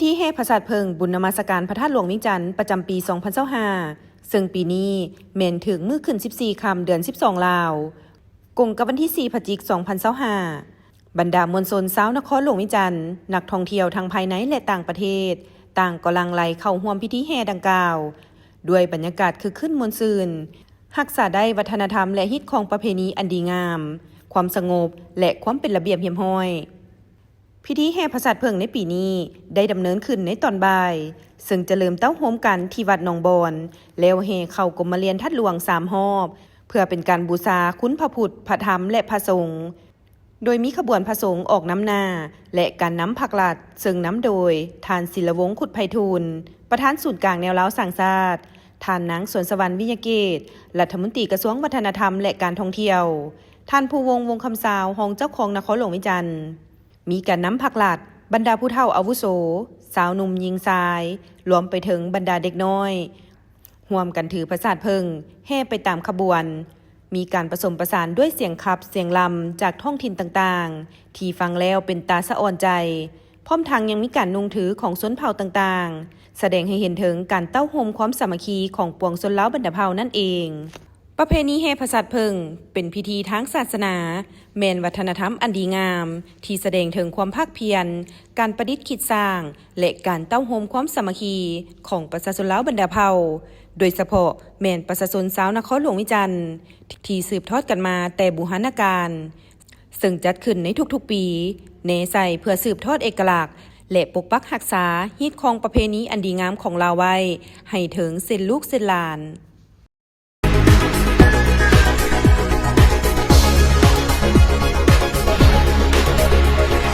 ธีแห่พระศาสตร์เพิงบุญนมัสการพระธาตุหลวงวิจันทร์ประจำปี2025ซึ่งปีนี้เมนถึงมื้อขึ้น14 ค่ำเดือน12ลาวกงกับวันที่4 พฤศจิกายน2025บรรดามวลชนชาวนครหลวงวิจันทร์นักท่องเที่ยวทั้งภายในและต่างประเทศต่างกำลังไหลเข้าร่วมพิธีแห่ดังกล่าวด้วยบรรยากาศคึกคืนม่วนซื่นรักษาได้วัฒนธรรมและฮิตของประเพณีอันดีงามความสงบและความเป็นระเบียบเรียบร้อยพิธีแห่พระศาสตร์เพิงในปีนี้ได้ดำเนินขึ้นในตอนบ่ายซึ่งจะเริ่มเต้าโฮมกันที่วัดหนองบอนแล้วแห่เข้ากรมเรียนทัดหลวง3 รอบเพื่อเป็นการบูชาคุณพระพุทธพระธรรมและพระสงฆ์โดยมีขบวนพระสงฆ์ออกน้ำหน้าและการน้ำผักหลัดซึ่งน้ำโดยท่านศิลวงศ์ขุดไพฑูรย์ประธานศูนย์กลางแนวเล้าสังชาติท่านนางสวนสวรรค์วิญญาเกตรัฐมนตรีกระทรวงวัฒนธรรมและการท่องเที่ยวท่านภูวงศ์วงคำสาวรองเจ้าของนครหลวงวิจันทร์มีการน้ำผักหลัดบรรดาผู้เฒ่าอาวุโสสาวหนุ่มหญิงชายรวมไปถึงบรรดาเด็กน้อยร่วมกันถือพระศาสตร์เพิงแห่ไปตามขบวนมีการผสมประสานด้วยเสียงขับเสียงลำจากท้องถิ่นต่างๆที่ฟังแล้วเป็นตาสะอ่อนใจพร้อมทั้งยังมีการนุ่งถือของชนเผ่าต่างๆแสดงให้เห็นถึงการเต้าโฮมความสามัคคีของปวงชนเล้าบรรดาเผ่านั่นเองประเพณีแห่พระศาสตร์เพิงเป็นพิธีทางศาสนาแมนวัฒนธรรมอันดีงามที่แสดงถึงความภาคเพียรการประดิษฐ์คิดสร้างและการเต้าโฮมความสามัคคีของประชาชนเล้าบรรดาเผ่าโดยเฉพาะแมนประชาชนชาวนครหลวงวิจันทร์ที่สืบทอดกันมาแต่บูรณาการซึ่งจัดขึ้นในทุกๆปีเน้นใส่เพื่อสืบทอดเอกลักษณ์และปกปักรักษาฮิตของประเพณีอันดีงามของลาวไว้ให้ถึงเส้นลูกเส้นหลาน